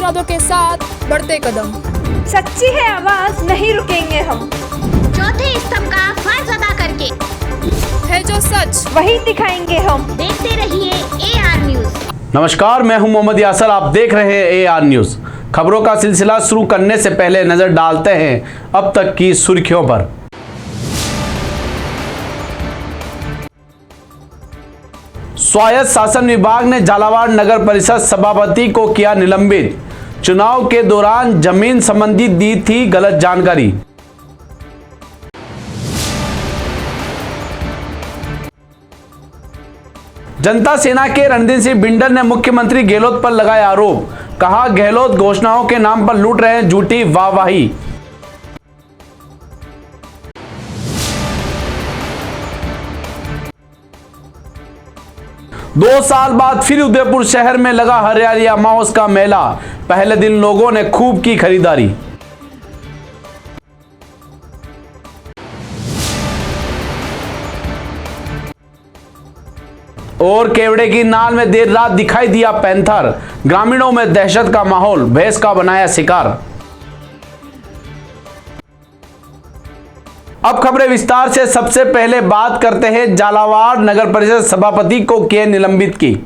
इरादों के साथ बढ़ते कदम। सच्ची है आवाज, नहीं रुकेंगे हम। चौथे स्तंभ का फर्ज अदा करके है जो सच वही दिखाएंगे हम। देखते रहिए AR न्यूज। नमस्कार, मैं हूं मोहम्मद यासर। आप देख रहे हैं AR न्यूज। खबरों का सिलसिला शुरू करने से पहले नजर डालते हैं अब तक की सुर्खियों पर। स्वायत्त शासन विभाग ने झालावाड़ नगर परिषद सभापति को किया निलंबित। चुनाव के दौरान जमीन संबंधी दी थी गलत जानकारी। जनता सेना के रणधीर सिंह बिंडर ने मुख्यमंत्री गहलोत पर लगाया आरोप। कहा, गहलोत घोषणाओं के नाम पर लूट रहे हैं झूठी वाहवाही। दो साल बाद फिर उदयपुर शहर में लगा हरियाली अमावस का मेला। पहले दिन लोगों ने खूब की खरीदारी। और केवड़े की नाल में देर रात दिखाई दिया पैंथर। ग्रामीणों में दहशत का माहौल, भैंस का बनाया शिकार। अब खबरें विस्तार से। सबसे पहले बात करते हैं झालावाड़ नगर परिषद सभापति को किए निलंबित की।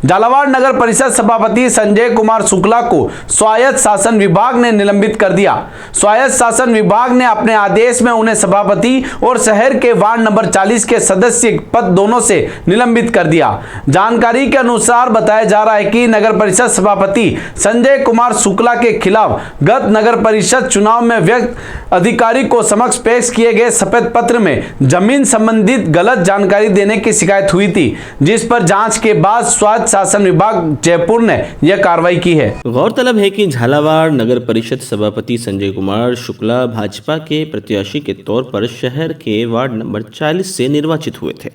झालावाड़ नगर परिषद सभापति संजय कुमार शुक्ला को स्वायत्त शासन विभाग ने निलंबित कर दिया। स्वायत्त शासन विभाग ने अपने आदेश में उन्हें सभापति और शहर के वार्ड नंबर 40 के सदस्य पद दोनों से निलंबित कर दिया। जानकारी के अनुसार बताया जा रहा है कि नगर परिषद सभापति संजय कुमार शुक्ला के खिलाफ गत नगर परिषद चुनाव में व्यक्त अधिकारी को समक्ष पेश किए गए शपथ पत्र में जमीन संबंधित गलत जानकारी देने की शिकायत हुई थी, जिस पर जांच के बाद स्वायत्त शासन विभाग जयपुर ने यह कार्रवाई की है। गौरतलब है कि झालावाड़ नगर परिषद सभापति संजय कुमार शुक्ला भाजपा के प्रत्याशी के तौर पर शहर के वार्ड नंबर 40 से निर्वाचित हुए थे,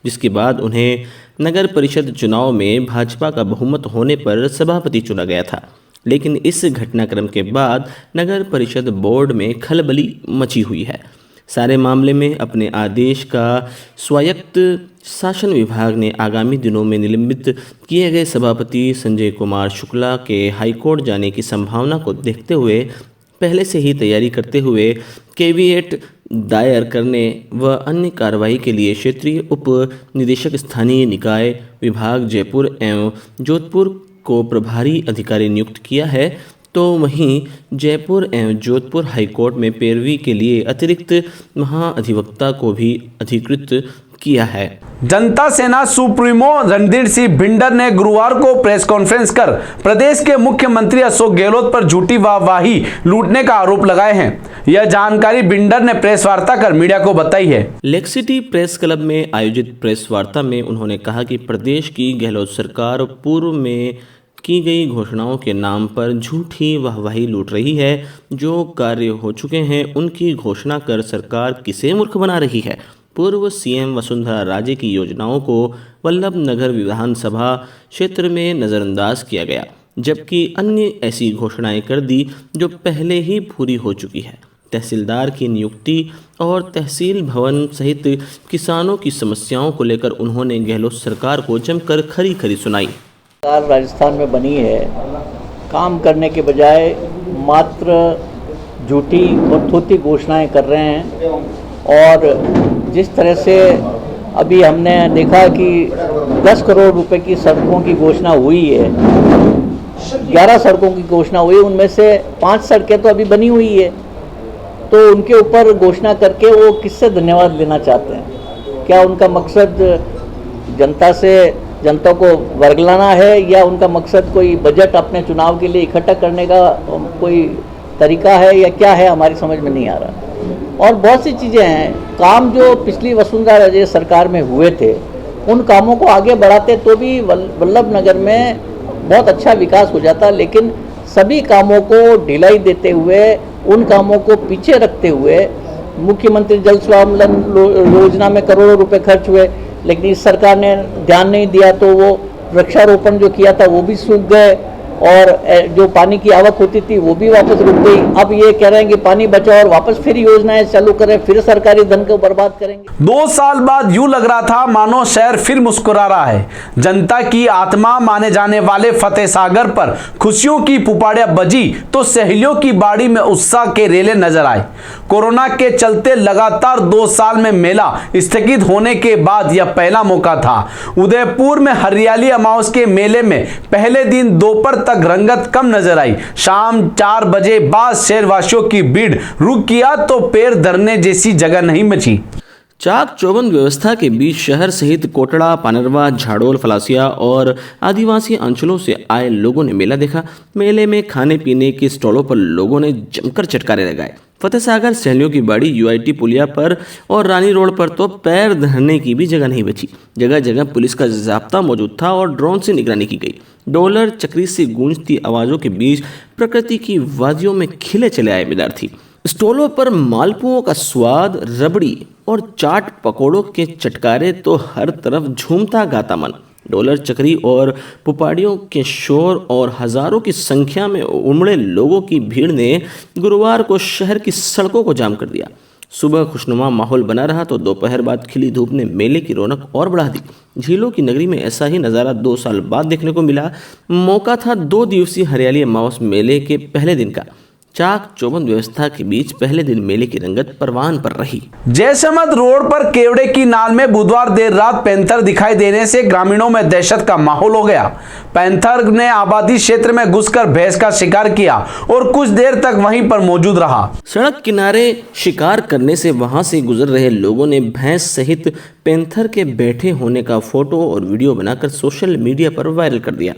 जिसके बाद उन्हें नगर परिषद चुनाव में भाजपा का बहुमत होने पर सभापति चुना गया था। लेकिन इस घटनाक्रम के बाद नगर परिषद बोर्ड में खलबली मची हुई है। सारे मामले में अपने आदेश का स्वायत्त शासन विभाग ने आगामी दिनों में निलंबित किए गए सभापति संजय कुमार शुक्ला के हाईकोर्ट जाने की संभावना को देखते हुए पहले से ही तैयारी करते हुए केविएट दायर करने व अन्य कार्रवाई के लिए क्षेत्रीय उप निदेशक स्थानीय निकाय विभाग जयपुर एवं जोधपुर को प्रभारी अधिकारी नियुक्त किया है। तो वहीं जयपुर एवं जोधपुर हाईकोर्ट में पैरवी के लिए अतिरिक्त महाअधिवक्ता को भी अधिकृत किया है। जनता सेना सुप्रीमो रणधीर सिंह बिंडर ने गुरुवार को प्रेस कॉन्फ्रेंस कर प्रदेश के मुख्यमंत्री अशोक गहलोत पर झूठी वाहवाही लूटने का आरोप लगाए हैं। यह जानकारी बिंडर ने प्रेस वार्ता कर मीडिया को बताई है। लेक सिटी प्रेस क्लब में आयोजित प्रेस वार्ता में उन्होंने कहा कि प्रदेश की गहलोत सरकार पूर्व में की गई घोषणाओं के नाम पर झूठी वाहवाही लूट रही है। जो कार्य हो चुके हैं उनकी घोषणा कर सरकार किसे मूर्ख बना रही है। पूर्व सीएम वसुंधरा राजे की योजनाओं को वल्लभ नगर विधानसभा क्षेत्र में नज़रअंदाज किया गया, जबकि अन्य ऐसी घोषणाएं कर दी जो पहले ही पूरी हो चुकी है। तहसीलदार की नियुक्ति और तहसील भवन सहित किसानों की समस्याओं को लेकर उन्होंने गहलोत सरकार को जमकर खरी खरी सुनाई। सरकार राजस्थान में बनी है, काम करने के बजाय मात्र झूठी और थोथी घोषणाएं कर रहे हैं। और जिस तरह से अभी हमने देखा कि 10 करोड़ रुपए की सड़कों की घोषणा हुई है, 11 सड़कों की घोषणा हुई, उनमें से 5 सड़कें तो अभी बनी हुई है। तो उनके ऊपर घोषणा करके वो किससे धन्यवाद लेना चाहते हैं? क्या उनका मकसद जनता को वर्गलाना है, या उनका मकसद कोई बजट अपने चुनाव के लिए इकट्ठा करने का कोई तरीका है, या क्या है? हमारी समझ में नहीं आ रहा। और बहुत सी चीज़ें हैं, काम जो पिछली वसुंधरा राजे सरकार में हुए थे उन कामों को आगे बढ़ाते तो भी वल्लभ नगर में बहुत अच्छा विकास हो जाता। लेकिन सभी कामों को ढिलाई देते हुए, उन कामों को पीछे रखते हुए, मुख्यमंत्री जल स्वावलंबन योजना में करोड़ों रुपए खर्च हुए, लेकिन इस सरकार ने ध्यान नहीं दिया, तो वो वृक्षारोपण जो किया था वो भी सूख गए। और जो पानी की आवक होती थी वो भी वापस रुक गई। अब ये कह रहे हैं कि पानी बचाओ और वापस फिर योजनाएं चालू करें, फिर सरकारी धन को बर्बाद करेंगे। 2 साल बाद यूं लग रहा था मानो शहर फिर मुस्कुरा रहा है। जनता की आत्मा माने जाने वाले फतेह सागर पर खुशियों की पुपाड़ियां बजी तो सहेलियों की बाड़ी में उत्साह के रेले नजर आए। कोरोना के चलते लगातार 2 साल में मेला स्थगित होने के बाद यह पहला मौका था। उदयपुर में हरियाली अमावस के मेले में पहले दिन दोपहर तक रंगत कम नजर आई। शाम 4 बजे बाद शहरवासियों की भीड़ रुक गया तो पैर धरने जैसी जगह नहीं बची। चाक चौबंद व्यवस्था के बीच शहर सहित कोटड़ा, पानरवा, झाड़ोल, फलासिया और आदिवासी अंचलों से आए लोगों ने मेला देखा। मेले में खाने पीने के स्टॉलों पर लोगों ने जमकर चटकारे लगाए। फतेह सागर सहेलियों की बाड़ी, यूआईटी पुलिया पर और रानी रोड पर तो पैर धरने की भी जगह नहीं बची। जगह जगह पुलिस का जाब्ता मौजूद था और ड्रोन से निगरानी की गई। डॉलर चक्री से गूंजती आवाजों के बीच प्रकृति की वादियों में खिले चले आए विद्यार्थी। स्टॉलों पर मालपुओं का स्वाद, रबड़ी और चाट पकौड़ों के चटकारे तो हर तरफ झूमता गाता मन। डॉलर चक्री और पुपाड़ियों के शोर और हजारों की संख्या में उमड़े लोगों की भीड़ ने गुरुवार को शहर की सड़कों को जाम कर दिया। सुबह खुशनुमा माहौल बना रहा तो दोपहर बाद खिली धूप ने मेले की रौनक और बढ़ा दी। झीलों की नगरी में ऐसा ही नज़ारा 2 साल बाद देखने को मिला। मौका था 2 दिवसीय हरियाली अमावस मेले के पहले दिन का। चाक चौबंद व्यवस्था के बीच पहले दिन मेले की रंगत परवान पर रही। जैसमंद रोड पर केवड़े की नाल में बुधवार देर रात पैंथर दिखाई देने से ग्रामीणों में दहशत का माहौल हो गया। पैंथर ने आबादी क्षेत्र में घुसकर भैंस का शिकार किया और कुछ देर तक वहीं पर मौजूद रहा। सड़क किनारे शिकार करने से वहां से गुजर रहे लोगों ने भैंस सहित पैंथर के बैठे होने का फोटो और वीडियो बनाकर सोशल मीडिया पर वायरल कर दिया।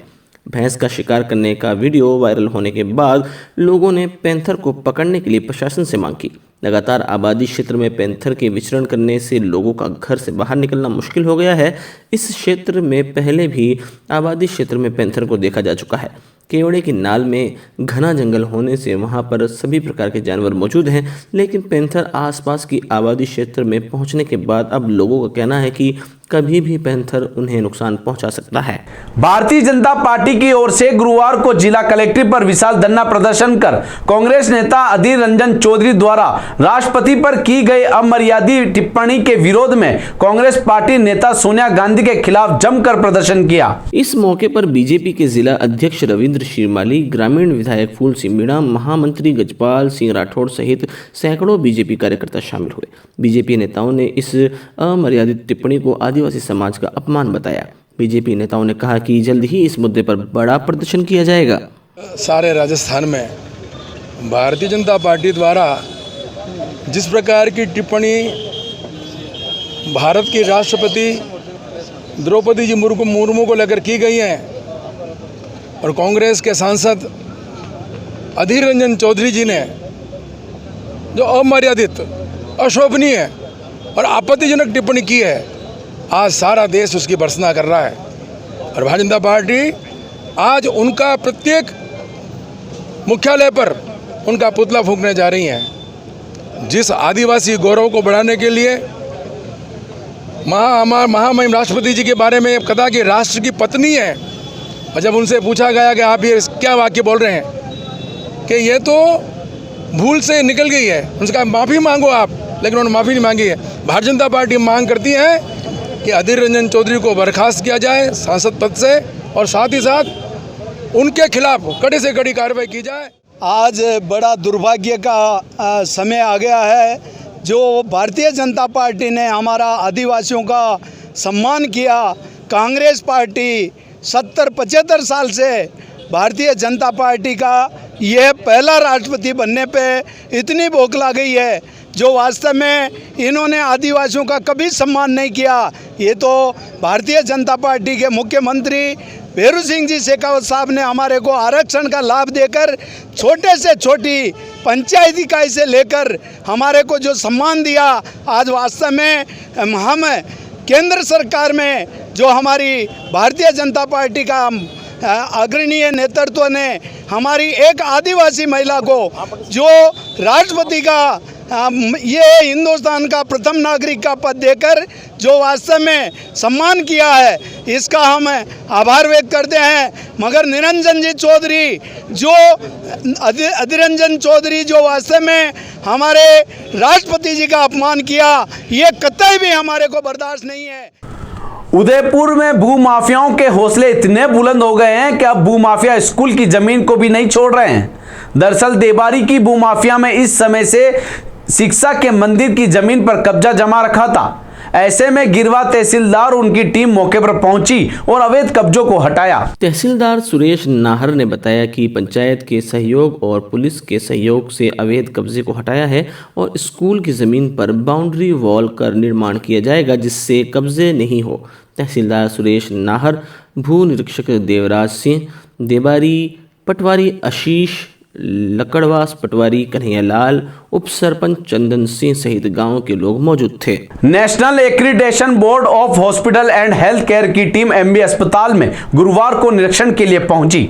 भैंस का शिकार करने का वीडियो वायरल होने के बाद लोगों ने पैंथर को पकड़ने के लिए प्रशासन से मांग की। लगातार आबादी क्षेत्र में पैंथर के विचरण करने से लोगों का घर से बाहर निकलना मुश्किल हो गया है। इस क्षेत्र में पहले भी आबादी क्षेत्र में पैंथर को देखा जा चुका है। केवड़े की नाल में घना जंगल होने से वहां पर सभी प्रकार के जानवर मौजूद हैं, लेकिन पैंथर आसपास की आबादी क्षेत्र में पहुंचने के बाद अब लोगों का कहना है कि कभी भी पैंथर उन्हें नुकसान पहुंचा सकता है। भारतीय जनता पार्टी की ओर से गुरुवार को जिला कलेक्ट्रेट पर विशाल धरना प्रदर्शन कर कांग्रेस नेता अधीर रंजन चौधरी द्वारा राष्ट्रपति पर की गई अमर्यादित टिप्पणी के विरोध में कांग्रेस पार्टी नेता सोनिया गांधी के खिलाफ जमकर प्रदर्शन किया। इस मौके पर बीजेपी के जिला अध्यक्ष रविंद्र शिरमाली, ग्रामीण विधायक फूल सिंह मीणा, महामंत्री गजपाल सिंह राठौड़ सहित सैकड़ों बीजेपी कार्यकर्ता शामिल हुए। बीजेपी नेताओं ने इस अमर्यादित टिप्पणी को आदिवासी समाज का अपमान बताया। बीजेपी नेताओं ने कहा कि जल्द ही इस मुद्दे पर बड़ा प्रदर्शन किया जाएगा। सारे राजस्थान में भारतीय जनता पार्टी द्वारा जिस प्रकार की टिप्पणी भारत की राष्ट्रपति द्रौपदी जी मुर्मू को लेकर की गई है और कांग्रेस के सांसद अधीर रंजन चौधरी जी ने जो अमर्यादित, अशोभनीय और आपत्तिजनक टिप्पणी की है, आज सारा देश उसकी भर्त्सना कर रहा है। और भारतीय जनता पार्टी आज उनका प्रत्येक मुख्यालय पर उनका पुतला फूंकने जा रही है। जिस आदिवासी गौरव को बढ़ाने के लिए महामहिम राष्ट्रपति जी के बारे में कहा कि राष्ट्र की पत्नी है, और जब उनसे पूछा गया कि आप ये क्या वाक्य बोल रहे हैं कि ये तो भूल से निकल गई है, उनसे कहा माफ़ी मांगो आप, लेकिन उन्होंने माफ़ी नहीं मांगी है। भारतीय जनता पार्टी मांग करती है कि अधीर रंजन चौधरी को बर्खास्त किया जाए सांसद पद से और साथ ही साथ उनके खिलाफ कड़ी से कड़ी कार्रवाई की जाए। आज बड़ा दुर्भाग्य का समय आ गया है जो भारतीय जनता पार्टी ने हमारा आदिवासियों का सम्मान किया। कांग्रेस पार्टी 70-75 साल से भारतीय जनता पार्टी का यह पहला राष्ट्रपति बनने पे इतनी बौखला गई है जो वास्तव में इन्होंने आदिवासियों का कभी सम्मान नहीं किया। ये तो भारतीय जनता पार्टी के मुख्यमंत्री भैरू सिंह जी शेखावत साहब ने हमारे को आरक्षण का लाभ देकर छोटे से छोटी पंचायत इकाई से लेकर हमारे को जो सम्मान दिया, आज वास्तव में हम केंद्र सरकार में जो हमारी भारतीय जनता पार्टी का अग्रणीय नेतृत्व ने हमारी एक आदिवासी महिला को जो राष्ट्रपति का ये हिंदुस्तान का प्रथम नागरिक का पद देकर जो वास्तव में सम्मान किया है, इसका हम आभार व्यक्त करते हैं। मगर निरंजन जी चौधरी जो अधिरंजन चौधरी जो वास्तव में हमारे राष्ट्रपति जी का अपमान किया, ये कतई भी हमारे को बर्दाश्त नहीं है। उदयपुर में भूमाफियाओं के हौसले इतने बुलंद हो गए हैं कि अब भूमाफिया स्कूल की जमीन को भी नहीं छोड़ रहे हैं। दरअसल देबारी की भूमाफिया में इस समय से शिक्षा के मंदिर की जमीन पर कब्जा जमा रखा था। ऐसे में गिरवा तहसीलदार उनकी टीम मौके पर पहुंची और अवैध कब्जों को हटाया। तहसीलदार सुरेश नाहर ने बताया कि पंचायत के सहयोग और पुलिस के सहयोग से अवैध कब्जे को हटाया है और स्कूल की ज़मीन पर बाउंड्री वॉल का निर्माण किया जाएगा जिससे कब्जे नहीं हो। तहसीलदार सुरेश नाहर, भू निरीक्षक देवराज सिंह, देबारी पटवारी आशीष, लकड़वास पटवारी कन्हैयालाल, उप सरपंच चंदन सिंह सहित गांव के लोग मौजूद थे। National accreditation board of hospital and health care की टीम एमबी अस्पताल में गुरुवार को निरीक्षण के लिए पहुंची,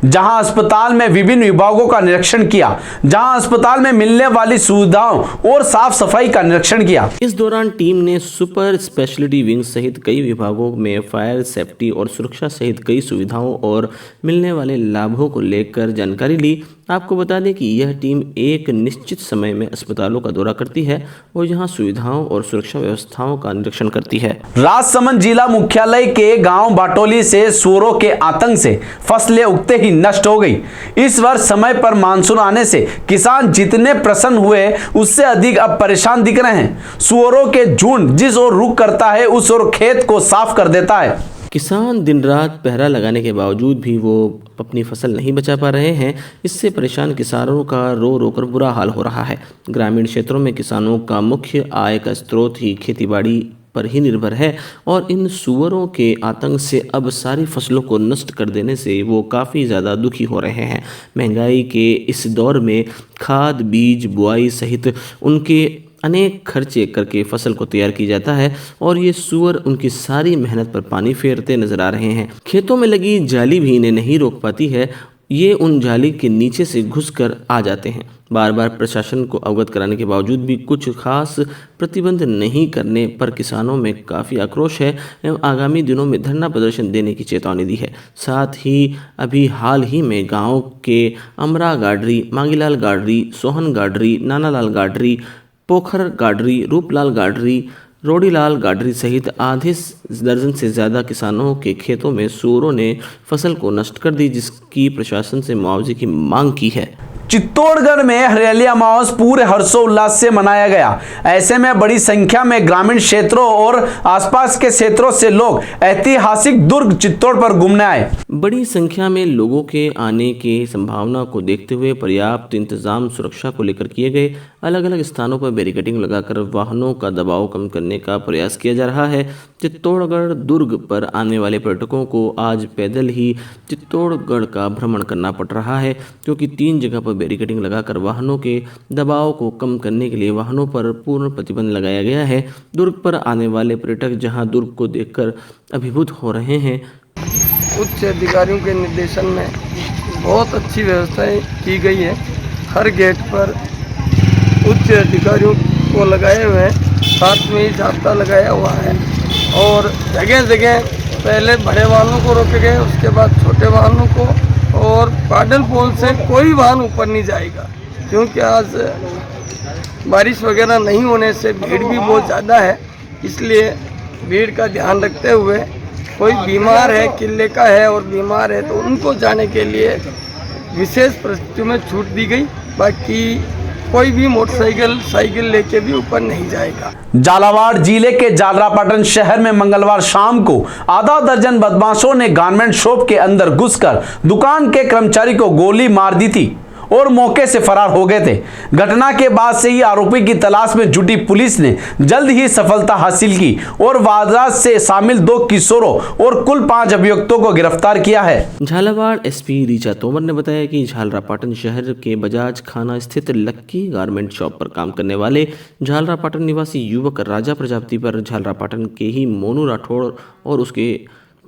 जहां अस्पताल में विभिन्न विभागों का निरीक्षण किया, जहां अस्पताल में मिलने वाली सुविधाओं और साफ सफाई का निरीक्षण किया। इस दौरान टीम ने सुपर स्पेशलिटी विंग सहित कई विभागों में फायर सेफ्टी और सुरक्षा सहित कई सुविधाओं और मिलने वाले लाभों को लेकर जानकारी ली। आपको बता दें कि यह टीम एक निश्चित समय में अस्पतालों का दौरा करती है और यहां सुविधाओं और सुरक्षा व्यवस्थाओं का निरीक्षण करती है। राजसमंद जिला मुख्यालय के गांव बाटोली से सुअरों के आतंक से फसलें उगते ही नष्ट हो गई। इस वर्ष समय पर मानसून आने से किसान जितने प्रसन्न हुए उससे अधिक अब परेशान दिख रहे हैं। सुअरों के झुंड जिस ओर रुख करता है उस ओर खेत को साफ कर देता है। किसान दिन रात पहरा लगाने के बावजूद भी वो अपनी फसल नहीं बचा पा रहे हैं। इससे परेशान किसानों का रो रो कर बुरा हाल हो रहा है। ग्रामीण क्षेत्रों में किसानों का मुख्य आय का स्रोत ही खेतीबाड़ी पर ही निर्भर है और इन सुअरों के आतंक से अब सारी फसलों को नष्ट कर देने से वो काफ़ी ज़्यादा दुखी हो रहे हैं। महंगाई के इस दौर में खाद, बीज, बुआई सहित उनके अनेक खर्चे करके फसल को तैयार की जाता है और ये सुअर उनकी सारी मेहनत पर पानी फेरते नजर आ रहे हैं। खेतों में लगी जाली भी इन्हें नहीं रोक पाती है। ये उन जाली के नीचे से घुसकर आ जाते हैं। बार बार प्रशासन को अवगत कराने के बावजूद भी कुछ खास प्रतिबंध नहीं करने पर किसानों में काफ़ी आक्रोश है एवं आगामी दिनों में धरना प्रदर्शन देने की चेतावनी दी है। साथ ही अभी हाल ही में गाँव के अमरा गाडरी, मांगीलाल गाडरी, सोहन गाडरी, नानालाल गाडरी, पोखर गाडरी, रूपलाल गाडरी, रोडीलाल गाडरी सहित आधे दर्जन से ज़्यादा किसानों के खेतों में सुअरों ने फसल को नष्ट कर दी, जिसकी प्रशासन से मुआवजे की मांग की है। चित्तौड़गढ़ में हरियाली अमावस पूरे हर्षोल्लास से मनाया गया। ऐसे में बड़ी संख्या में ग्रामीण क्षेत्रों और आसपास के क्षेत्रों से लोग ऐतिहासिक दुर्ग चित्तौड़ पर घूमने आए। बड़ी संख्या में लोगों के आने की संभावना को देखते हुए पर्याप्त इंतजाम सुरक्षा को लेकर किए गए। अलग अलग स्थानों पर बैरिकेडिंग लगाकर वाहनों का दबाव कम करने का प्रयास किया जा रहा है। चित्तौड़गढ़ दुर्ग पर आने वाले पर्यटकों को आज पैदल ही चित्तौड़गढ़ का भ्रमण करना पड़ रहा है, क्योंकि 3 जगह पर बैरिकेडिंग लगाकर वाहनों के दबाव को कम करने के लिए वाहनों पर पूर्ण प्रतिबंध लगाया गया है। दुर्ग पर आने वाले पर्यटक जहां दुर्ग को देखकर अभिभूत हो रहे हैं। उच्च अधिकारियों के निर्देशन में बहुत अच्छी व्यवस्थाएं की गई है। हर गेट पर उच्च अधिकारियों को लगाए हुए हैं, साथ में ही जाब्ता लगाया हुआ है और जगह जगह पहले बड़े वाहनों को रोके गए, उसके बाद छोटे वाहनों को, और पैडल पोल से कोई वाहन ऊपर नहीं जाएगा, क्योंकि आज बारिश वगैरह नहीं होने से भीड़ भी बहुत ज़्यादा है। इसलिए भीड़ का ध्यान रखते हुए कोई बीमार है, किले का है और बीमार है, तो उनको जाने के लिए विशेष परिस्थितियों में छूट दी गई। बाकी कोई भी मोटरसाइकिल साइकिल लेके भी ऊपर नहीं जाएगा। झालावाड़ जिले के जालरापाटन शहर में मंगलवार शाम को आधा दर्जन बदमाशों ने गारमेंट शॉप के अंदर घुसकर दुकान के कर्मचारी को गोली मार दी थी और मौके से फरार हो गए थे। घटना के बाद से ही आरोपी की तलाश में जुटी पुलिस ने जल्द ही सफलता हासिल की और वारदात से शामिल 2 किशोरों और कुल 5 अभियुक्तों को गिरफ्तार किया है। झालावाड़ एसपी ऋचा तोमर ने बताया कि झालरापाटन शहर के बजाज खाना स्थित लक्की गारमेंट शॉप पर काम करने वाले झालरापाटन निवासी युवक राजा प्रजापति पर झालरापाटन के ही मोनू राठौड़ और उसके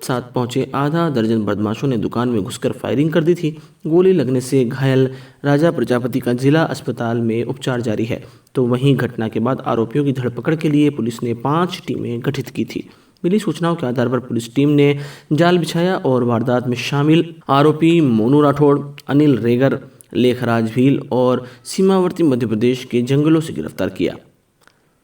साथ पहुंचे आधा दर्जन बदमाशों ने दुकान में घुसकर फायरिंग कर दी थी। गोली लगने से घायल राजा प्रजापति का जिला अस्पताल में उपचार जारी है। तो वहीं घटना के बाद आरोपियों की धरपकड़ के लिए पुलिस ने 5 टीमें गठित की थी। मिली सूचनाओं के आधार पर पुलिस टीम ने जाल बिछाया और वारदात में शामिल आरोपी मोनू राठौड़, अनिल रेगर, लेखराज भील और सीमावर्ती मध्य प्रदेश के जंगलों से गिरफ्तार किया।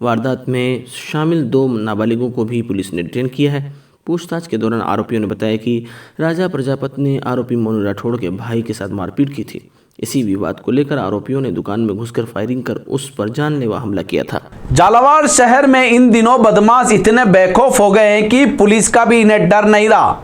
वारदात में शामिल 2 नाबालिगों को भी पुलिस ने डिटेन किया है। पूछताछ के दौरान आरोपियों ने बताया कि राजा प्रजापति ने आरोपी मोनू राठौड़ के भाई के साथ मारपीट की थी। इसी विवाद को लेकर आरोपियों ने दुकान में घुसकर फायरिंग कर उस पर जानलेवा हमला किया था। झालावाड़ शहर में इन दिनों बदमाश इतने बेखौफ हो गए हैं कि पुलिस का भी इन्हें डर नहीं रहा।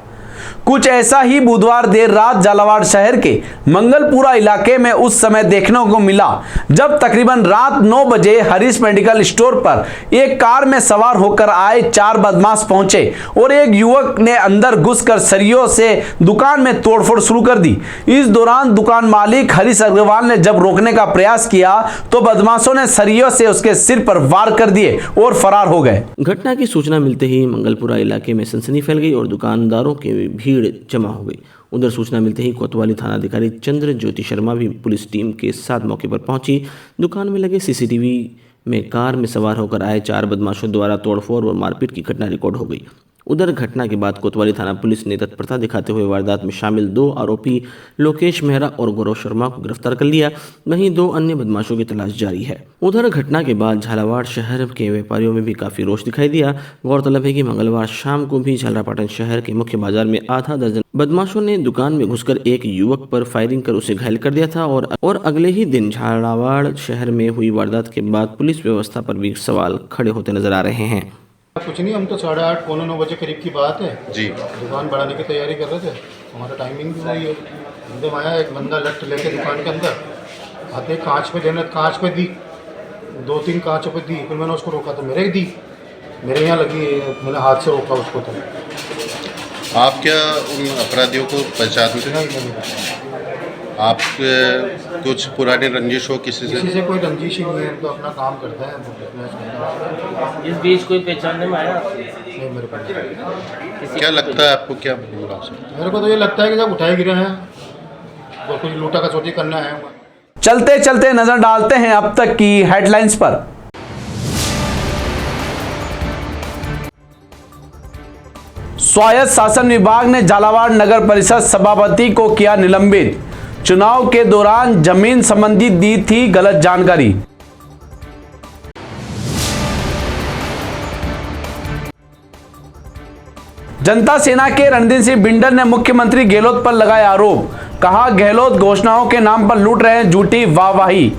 कुछ ऐसा ही बुधवार देर रात झालावाड़ शहर के मंगलपुरा इलाके में उस समय देखने को मिला जब तकरीबन रात 9 बजे हरीश मेडिकल स्टोर पर एक कार में सवार होकर आए 4 बदमाश पहुंचे और एक युवक ने अंदर घुसकर सरियों से दुकान में तोड़फोड़ शुरू कर दी। इस दौरान दुकान मालिक हरीश अग्रवाल ने जब रोकने का प्रयास किया तो बदमाशों ने सरियों से उसके सिर पर वार कर दिए और फरार हो गए। घटना की सूचना मिलते ही मंगलपुरा इलाके में सनसनी फैल गई और दुकानदारों की भीड़ जमा हो गई। उधर सूचना मिलते ही कोतवाली थानाधिकारी चंद्र ज्योति शर्मा भी पुलिस टीम के साथ मौके पर पहुंची। दुकान में लगे सीसीटीवी में कार में सवार होकर आए 4 बदमाशों द्वारा तोड़फोड़ और मारपीट की घटना रिकॉर्ड हो गई। उधर घटना के बाद कोतवाली थाना पुलिस ने तत्परता दिखाते हुए वारदात में शामिल 2 आरोपी लोकेश मेहरा और गौरव शर्मा को गिरफ्तार कर लिया। वहीं 2 अन्य बदमाशों की तलाश जारी है। उधर घटना के बाद झालावाड़ शहर के व्यापारियों में भी काफी रोष दिखाई दिया। गौरतलब है कि मंगलवार शाम को भी झालरापाटन शहर के मुख्य बाजार में आधा दर्जन बदमाशों ने दुकान में घुसकर एक युवक पर फायरिंग कर उसे घायल कर दिया था और अगले ही दिन झालावाड़ शहर में हुई वारदात के बाद पुलिस व्यवस्था पर भी सवाल खड़े होते नजर आ रहे हैं। कुछ नहीं, हम तो 8:30 पौने 9 बजे करीब की बात है जी, दुकान बढ़ाने की तैयारी कर रहे थे। हमारा टाइमिंग भी वही है। एकदम आया एक बंदा लट लेके दुकान के अंदर आते कांच पे देने, कांच पे दी 2-3 कांच पे दी। फिर मैंने उसको रोका तो मेरे ही दी, मेरे यहाँ लगी, मैंने हाथ से रोका उसको। तो आप क्या उन अपराधियों को पहचानते हैं? नहीं, आप कुछ पुराने रंजिश हो किसी से? कोई रंजिश ही नहीं है, तो अपना काम करते हैं। इस बीच कोई पहचानने में आया? नहीं, मेरे को क्या लगता है आपको, क्या बोला? मेरे को तो ये लगता है कि जब उठाए गिरे हैं तो कुछ लूटा का चोटी करना है। चलते चलते नजर डालते हैं अब तक की हेडलाइंस पर। स्वायत्त शासन विभाग ने झालावाड़ नगर परिषद सभापति को किया निलंबित। चुनाव के दौरान जमीन संबंधी दी थी गलत जानकारी। जनता सेना के रणदीप सिंह बिंडर ने मुख्यमंत्री गहलोत पर लगाए आरोप। कहा, गहलोत घोषणाओं के नाम पर लूट रहे हैं झूठी वाहवाही।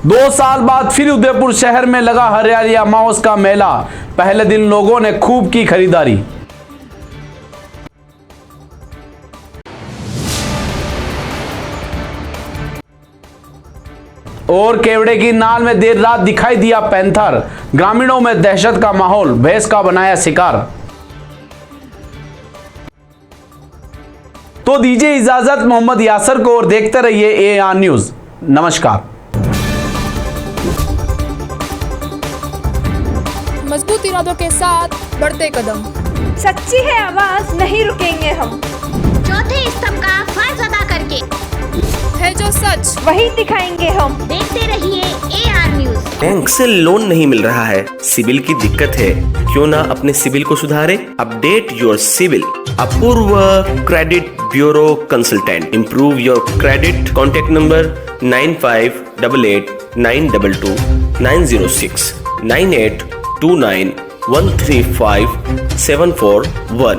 दो साल बाद फिर उदयपुर शहर में लगा हरियाली अमावस का मेला। पहले दिन लोगों ने खूब की खरीदारी। और केवड़े की नाल में देर रात दिखाई दिया पैंथर। ग्रामीणों में दहशत का माहौल, भैंस का बनाया शिकार। तो दीजिए इजाजत मोहम्मद यासर को और देखते रहिए AR न्यूज। नमस्कार। मजबूत इरादों के साथ बढ़ते कदम। सच्ची है आवाज, नहीं रुकेंगे हम। चौथे स्तंभ का फर्ज अदा करके है जो सच, वही दिखाएंगे हम। देखते रहिए AR न्यूज। बैंक से लोन नहीं मिल रहा है, सिबिल की दिक्कत है, क्यों ना अपने सिबिल को सुधारे। Update your CIBIL. Apoorva credit bureau consultant. Improve your credit. Contact number 9588 922 906 9829 135 741।